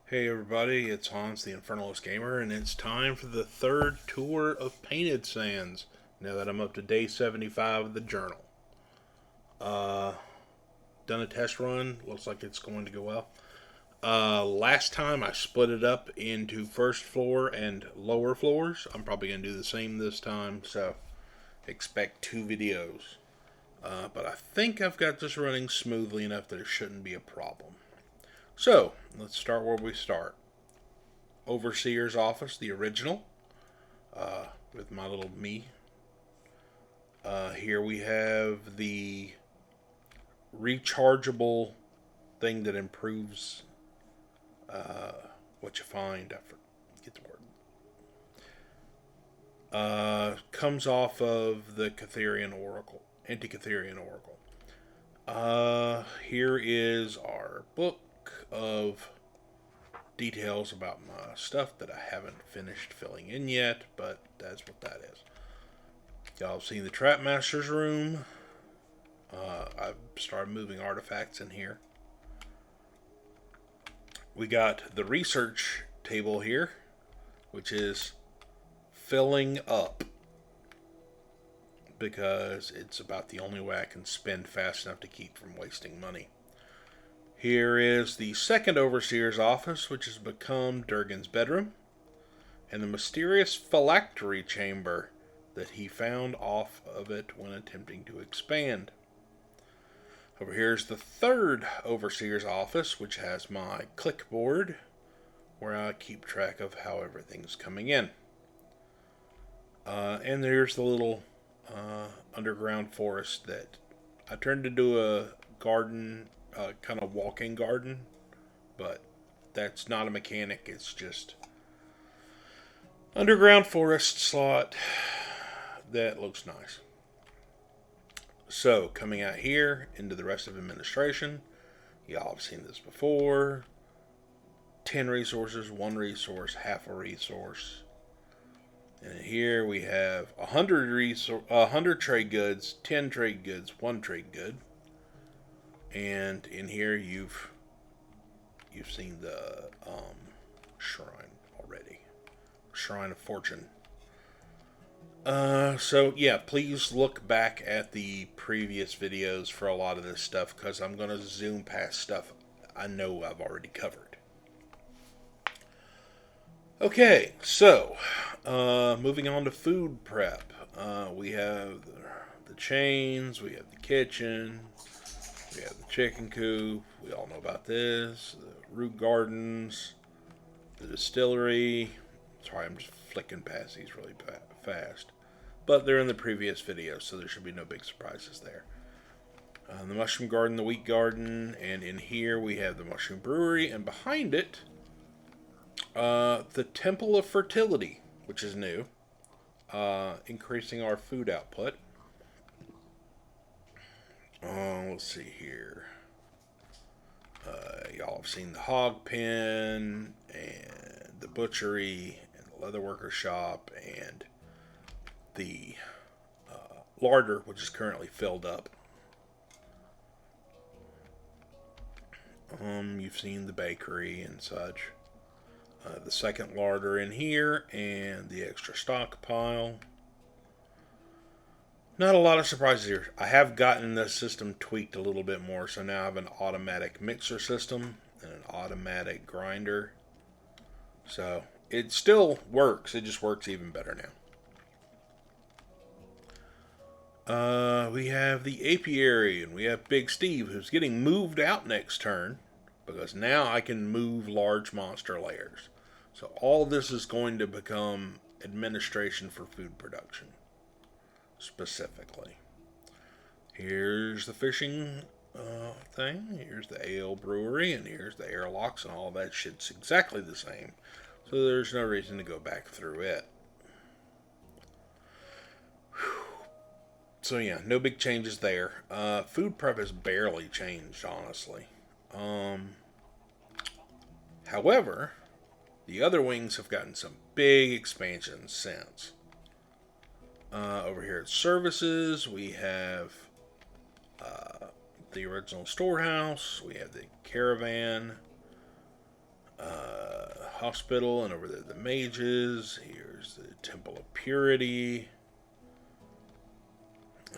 Hey everybody, it's Hans the Infernalist Gamer, and it's time for the third tour of Paintedsands. Now that I'm up to day 75 of the journal. Uh, Done a test run, looks like it's going to go well. Last time I split it up into first floor and lower floors. I'm probably going to do the same this time, so expect two videos. But I think I've got this running smoothly enough that it shouldn't be a problem. So, let's start where we start. Overseer's office, the original, with my little me. Here we have the rechargeable thing that improves what you find. I forget the word. Comes off of the Catherian Oracle, Anti-Catherian Oracle. Here is our book of details about my stuff that I haven't finished filling in yet, but that's what that is. Y'all have seen the Trapmaster's room. I've started moving artifacts in here. We got the research table here, which is filling up because it's about the only way I can spend fast enough to keep from wasting money. Here is the second overseer's office, which has become Durgan's bedroom, and the mysterious phylactery chamber that he found off of it when attempting to expand. Over here is the third overseer's office, which has my clipboard, where I keep track of how everything's coming in. And there's the little underground forest that I turned into a garden, kind of walking garden, but that's not a mechanic, it's just underground forest slot that looks nice. So, coming out here into the rest of administration, y'all have seen this before. 10 resources, 1 resource, half a resource. And here we have 100 trade goods, 10 trade goods, 1 trade good. And in here you've seen the shrine already. Shrine of Fortune. So yeah, please look back at the previous videos for a lot of this stuff, because I'm going to zoom past stuff I know I've already covered. Okay, so moving on to food prep. We have the chains, we have the kitchen, we have the chicken coop, we all know about this, the root gardens, the distillery. Sorry, I'm just flicking past these really fast. But they're in the previous video, so there should be no big surprises there. The mushroom garden, the wheat garden, and in here we have the mushroom brewery, and behind it, the Temple of Fertility, which is new, increasing our food output. Let's see here. Y'all have seen the hog pen, and the butchery, and the leatherworker shop, and the larder, which is currently filled up. You've seen the bakery and such. The second larder in here, and the extra stockpile. Not a lot of surprises here. I have gotten the system tweaked a little bit more, so now I have an automatic mixer system and an automatic grinder. So it still works, it just works even better now. We have the apiary, and we have Big Steve, who's getting moved out next turn, because now I can move large monster layers. So all this is going to become administration for food production, specifically. Here's the fishing thing, here's the ale brewery, and here's the airlocks, and all that shit's exactly the same. So there's no reason to go back through it. So yeah, no big changes there. Food prep has barely changed, honestly. However, the other wings have gotten some big expansions since. Over here at services, we have the original storehouse. We have the caravan. hospital, and over there the mages. Here's the Temple of Purity.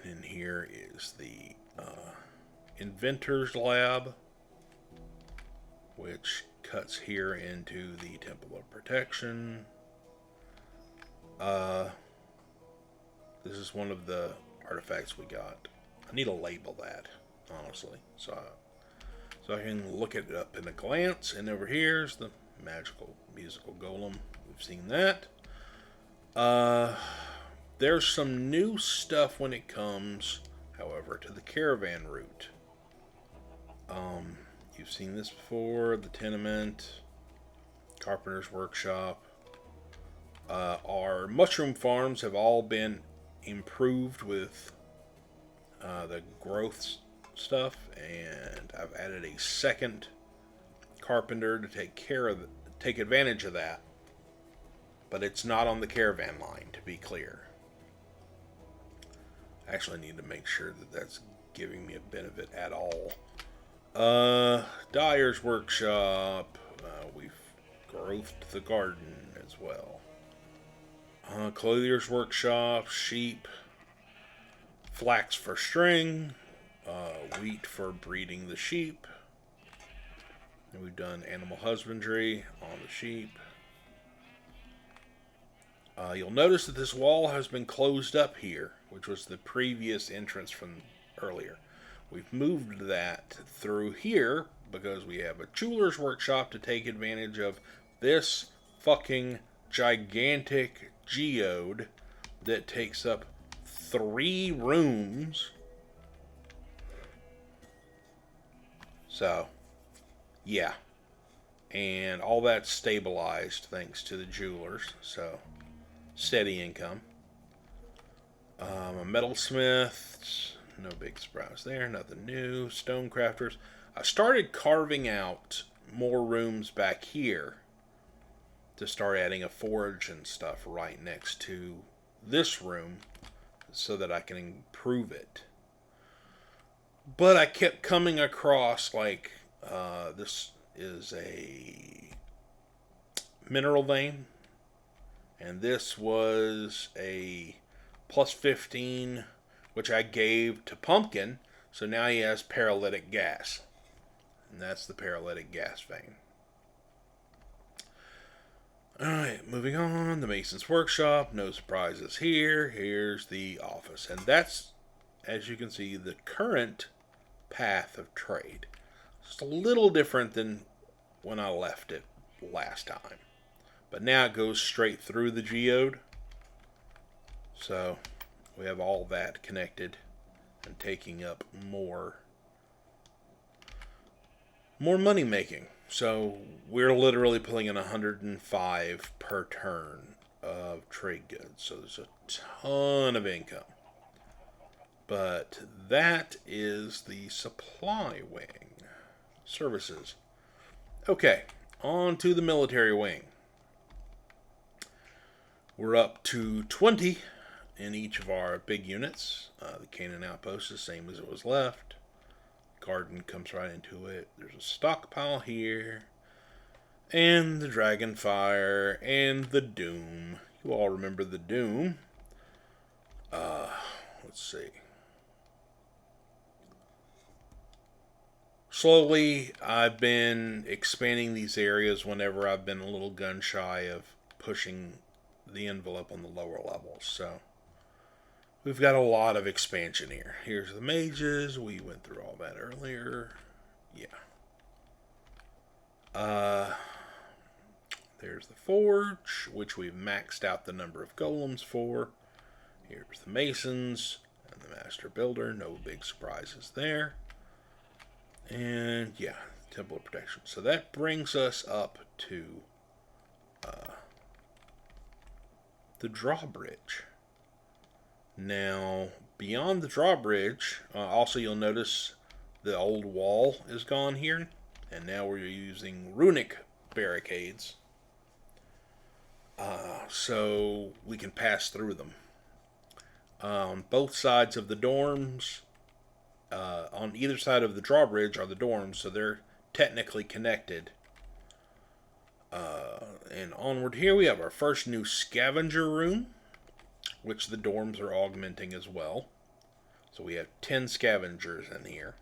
And in here is the Inventor's Lab, which cuts here into the Temple of Protection. This is one of the artifacts we got. I need to label that, honestly, so I can look it up in a glance. And over here's the magical musical golem. We've seen that. There's some new stuff when it comes, however, to the Caravan Route. You've seen this before, the tenement, carpenter's workshop. Our mushroom farms have all been improved with the growth stuff, and I've added a second carpenter to take advantage of that. But it's not on the caravan line, to be clear. I actually need to make sure that that's giving me a benefit at all. Dyer's workshop. We've growthed the garden as well. Clothier's workshop, sheep, flax for string, wheat for breeding the sheep. And we've done animal husbandry on the sheep. You'll notice that this wall has been closed up here, which was the previous entrance from earlier. We've moved that through here because we have a jeweler's workshop to take advantage of this fucking gigantic geode that takes up 3 rooms. So, yeah. And all that's stabilized thanks to the jewelers. So, steady income. A metalsmith, no big surprise there, nothing new. Stone crafters. I started carving out more rooms back here to start adding a forge and stuff right next to this room so that I can improve it. But I kept coming across like this is a mineral vein, and this was a plus 15, which I gave to Pumpkin, so now he has paralytic gas. And that's the paralytic gas vein. Alright, moving on. The Mason's Workshop. No surprises here. Here's the office. And that's, as you can see, the current path of trade. Just a little different than when I left it last time. But now it goes straight through the geode. So we have all that connected and taking up more money making. So we're literally pulling in 105 per turn of trade goods. So there's a ton of income. But that is the supply wing. Services. Okay, on to the military wing. We're up to 20 in each of our big units. The cannon outpost is the same as it was left. Garden comes right into it. There's a stockpile here. And the Dragonfire and the Doom. You all remember the Doom. Let's see. Slowly, I've been expanding these areas whenever I've been a little gun shy of pushing the envelope on the lower levels. So, we've got a lot of expansion here. Here's the mages. We went through all that earlier. Yeah. There's the forge, which we've maxed out the number of golems for. Here's the masons and the master builder. No big surprises there. And yeah, Temple of Protection. So that brings us up to the drawbridge. Now, beyond the drawbridge, also you'll notice the old wall is gone here. And now we're using runic barricades. So we can pass through them. On both sides of the dorms, on either side of the drawbridge are the dorms, so they're technically connected. And onward here, we have our first new scavenger room, which the dorms are augmenting as well. So we have 10 scavengers in here.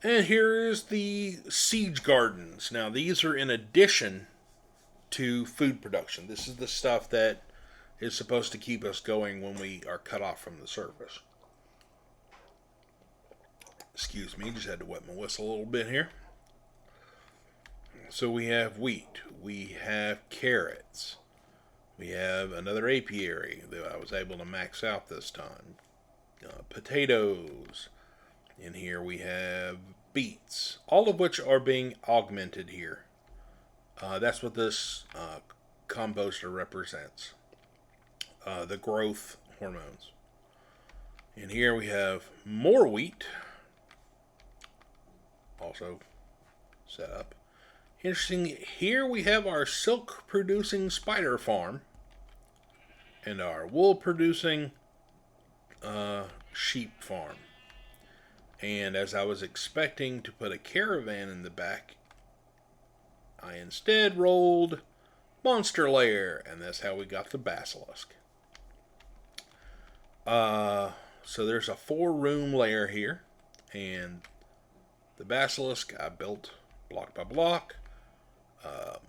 And here is the siege gardens. Now, these are in addition to food production. This is the stuff that is supposed to keep us going when we are cut off from the surface. Excuse me, just had to wet my whistle a little bit here. So we have wheat, we have carrots, we have another apiary that I was able to max out this time. Potatoes. In here we have beets, all of which are being augmented here. That's what this composter represents. The growth hormones. In here we have more wheat, also set up. Interesting, here we have our silk producing spider farm and our wool producing sheep farm. And as I was expecting to put a caravan in the back, I instead rolled monster lair, and that's how we got the basilisk. So there's a 4-room lair here, and the basilisk I built block by block.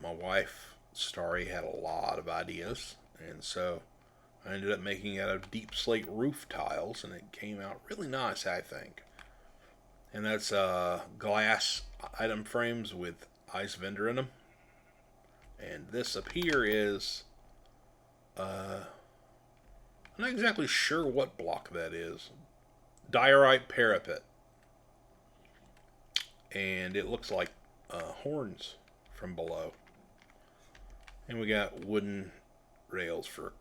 My wife, Starry, had a lot of ideas, and so I ended up making it out of deep slate roof tiles, and it came out really nice, I think. And that's glass item frames with ice vendor in them. And this up here is, I'm not exactly sure what block that is. Diorite parapet. And it looks like horns from below. And we got wooden rails for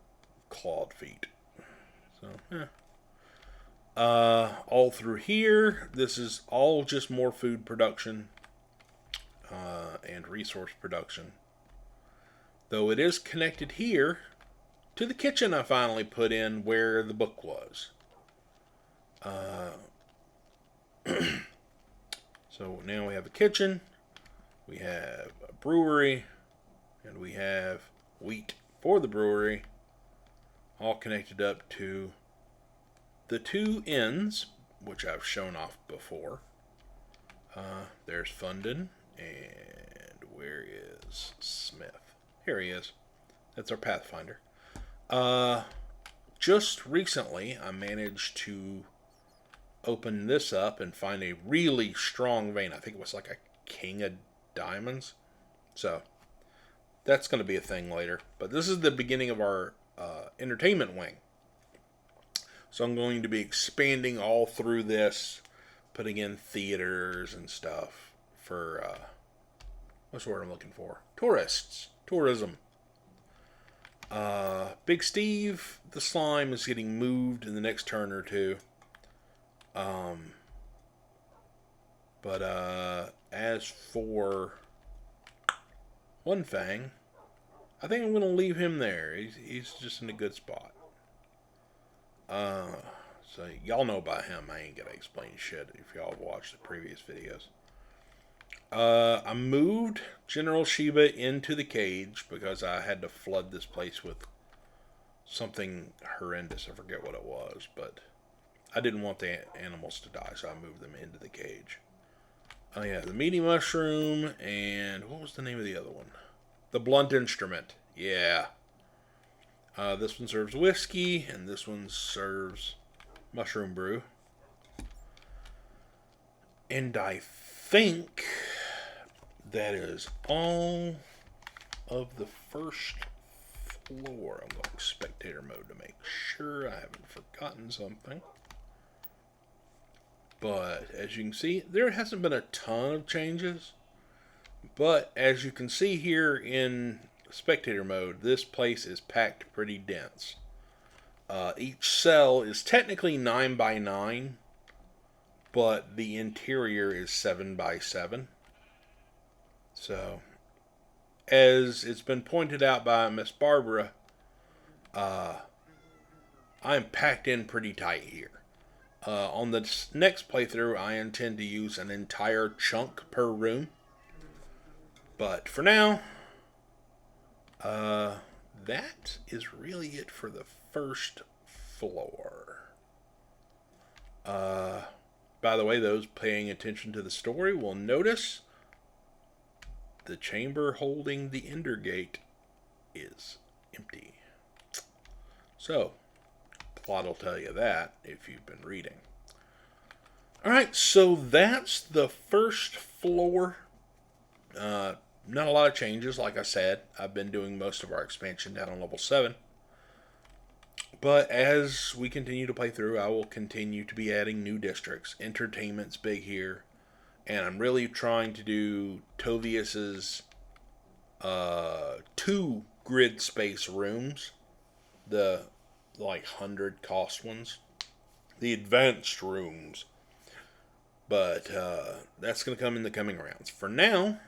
clawed feet. So, all through here, this is all just more food production and resource production. Though it is connected here to the kitchen I finally put in where the book was. So now we have a kitchen, we have a brewery, and we have wheat for the brewery, all connected up to the 2 ends, which I've shown off before. There's Fundin, and where is Smith? Here he is. That's our Pathfinder. Just recently, I managed to open this up and find a really strong vein. I think it was like a King of Diamonds. So, that's going to be a thing later. But this is the beginning of our entertainment wing. So I'm going to be expanding all through this, putting in theaters and stuff for, what's the word I'm looking for? Tourism. Big Steve, the slime, is getting moved in the next turn or two. But as for One Fang, I think I'm going to leave him there. He's just in a good spot. So y'all know about him. I ain't going to explain shit if y'all have watched the previous videos. I moved General Sheba into the cage because I had to flood this place with something horrendous. I forget what it was, but I didn't want the animals to die, so I moved them into the cage. Oh yeah, the meaty mushroom, and what was the name of the other one? The blunt instrument. Yeah. This one serves whiskey, and this one serves mushroom brew. And I think that is all of the first floor. I'm going spectator mode to make sure I haven't forgotten something. But as you can see, there hasn't been a ton of changes. But as you can see here in spectator mode, this place is packed pretty dense. Each cell is technically 9 by 9, but the interior is 7 by 7. So, as it's been pointed out by Miss Barbara, I'm packed in pretty tight here. On the next playthrough, I intend to use an entire chunk per room. But for now, that is really it for the first floor. By the way, those paying attention to the story will notice the chamber holding the Ender Gate is empty. So, plot will tell you that if you've been reading. Alright, so that's the first floor. Not a lot of changes, like I said. I've been doing most of our expansion down on level 7. But as we continue to play through, I will continue to be adding new districts. Entertainment's big here. And I'm really trying to do Tovius's 2 grid space rooms. The 100 cost ones. The advanced rooms. But that's going to come in the coming rounds. For now,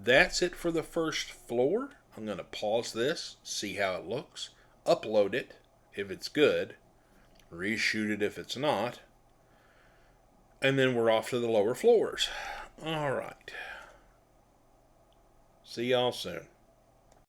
that's it for the first floor. I'm going to pause this, see how it looks, upload it if it's good, reshoot it if it's not, and then we're off to the lower floors. Alright. See y'all soon.